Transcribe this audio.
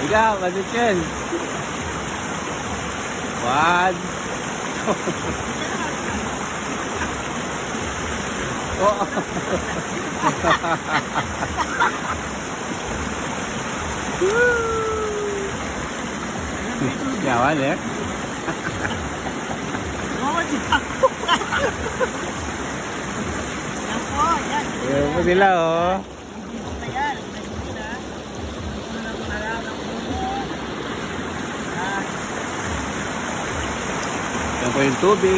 Ikaw, Masichen. One. Oh. Yawan ya. Yan po sila oh. Yan po yung tubig.